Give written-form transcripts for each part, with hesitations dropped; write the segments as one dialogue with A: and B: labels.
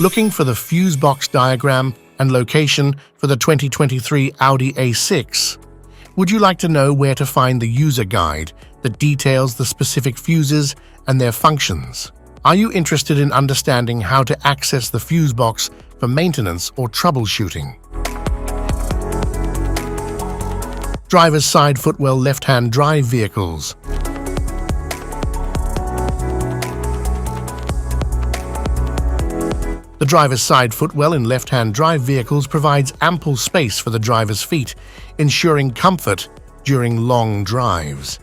A: Looking for the fuse box diagram and location for the 2023 Audi A6? Would you like to know where to find the user guide that details the specific fuses and their functions? Are you interested in understanding how to access the fuse box for maintenance or troubleshooting? Driver's side footwell left-hand drive vehicles. The driver's side footwell in left-hand drive vehicles provides ample space for the driver's feet, ensuring comfort during long drives.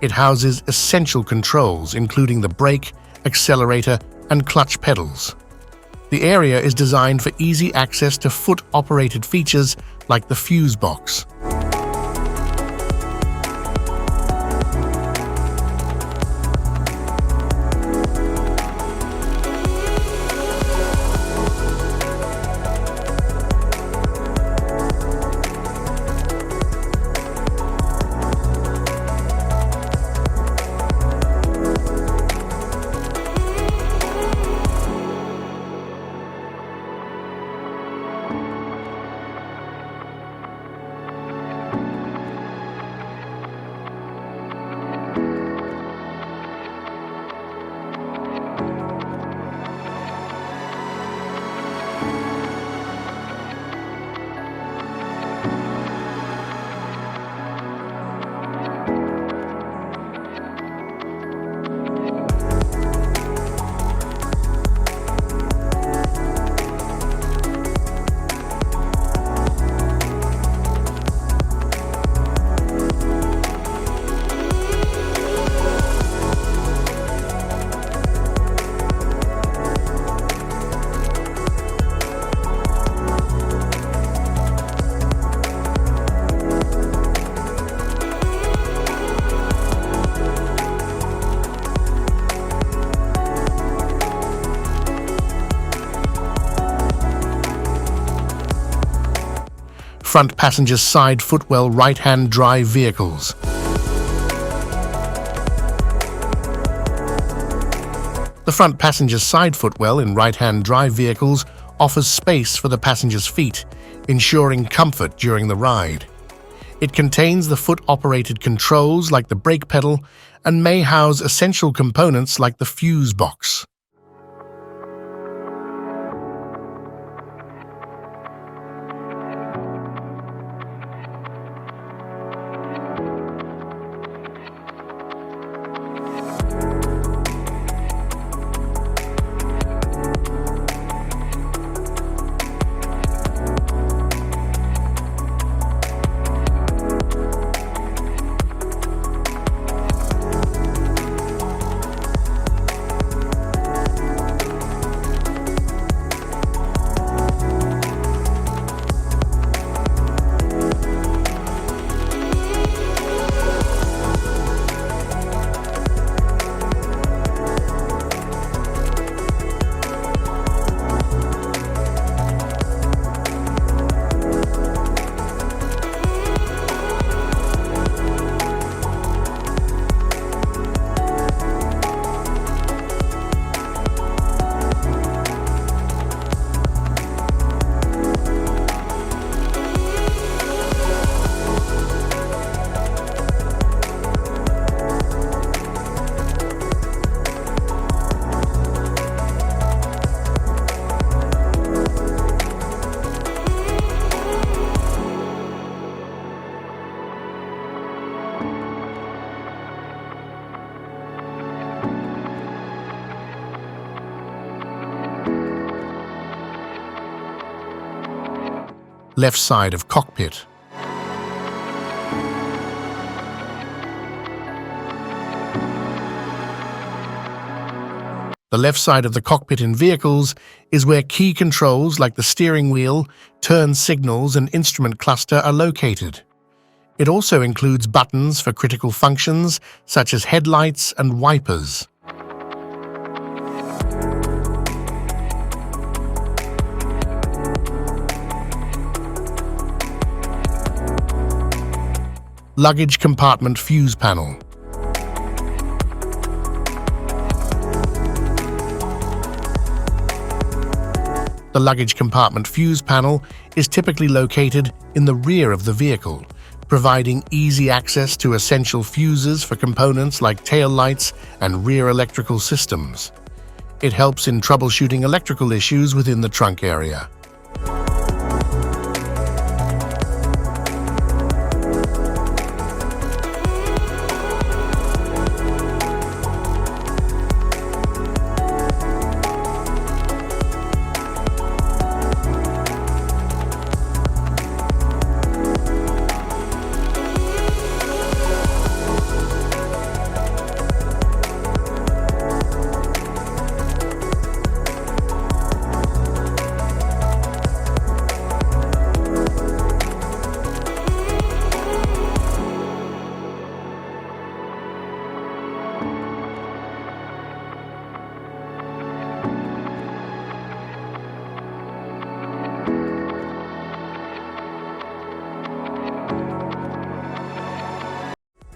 A: It houses essential controls, including the brake, accelerator, and clutch pedals. The area is designed for easy access to foot-operated features like the fuse box. Front passenger side footwell right-hand drive vehicles. The front passenger side footwell in right-hand drive vehicles offers space for the passenger's feet, ensuring comfort during the ride. It contains the foot-operated controls like the brake pedal and may house essential components like the fuse box. Left side of cockpit. The left side of the cockpit in vehicles is where key controls like the steering wheel, turn signals, and instrument cluster are located. It also includes buttons for critical functions such as headlights and wipers. Luggage compartment fuse panel. The luggage compartment fuse panel is typically located in the rear of the vehicle, providing easy access to essential fuses for components like tail lights and rear electrical systems. It helps in troubleshooting electrical issues within the trunk area.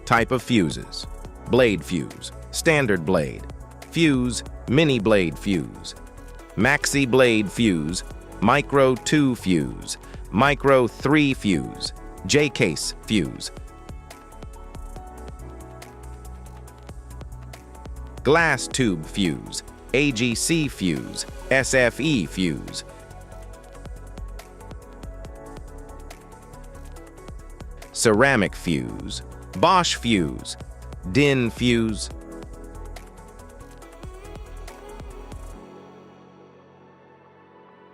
B: Type of fuses: blade fuse, standard blade, fuse, mini blade fuse, maxi blade fuse, micro 2 fuse, micro 3 fuse, J-case fuse, glass tube fuse, AGC fuse, SFE fuse, ceramic fuse, Bosch fuse, DIN fuse,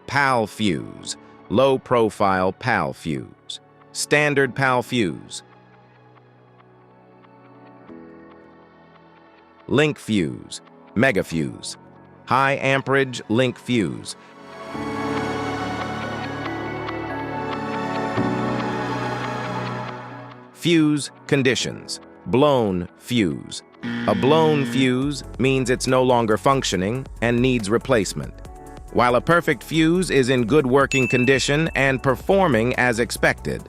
B: PAL fuse, low profile PAL fuse, standard PAL fuse, link fuse, mega fuse, high amperage link fuse, fuse conditions: blown fuse. A blown fuse means it's no longer functioning and needs replacement, while a perfect fuse is in good working condition and performing as expected.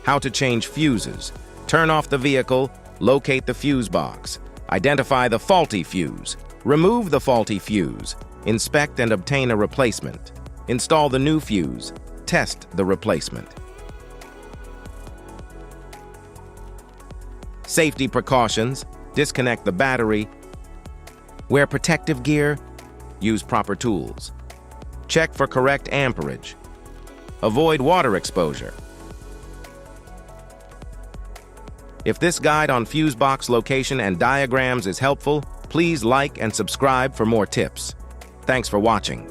B: How to change fuses: turn off the vehicle, locate the fuse box, identify the faulty fuse, remove the faulty fuse, inspect and obtain a replacement, install the new fuse, test the replacement. Safety precautions: disconnect the battery, wear protective gear, use proper tools, check for correct amperage, avoid water exposure. If this guide on fuse box location and diagrams is helpful, please like and subscribe for more tips. Thanks for watching.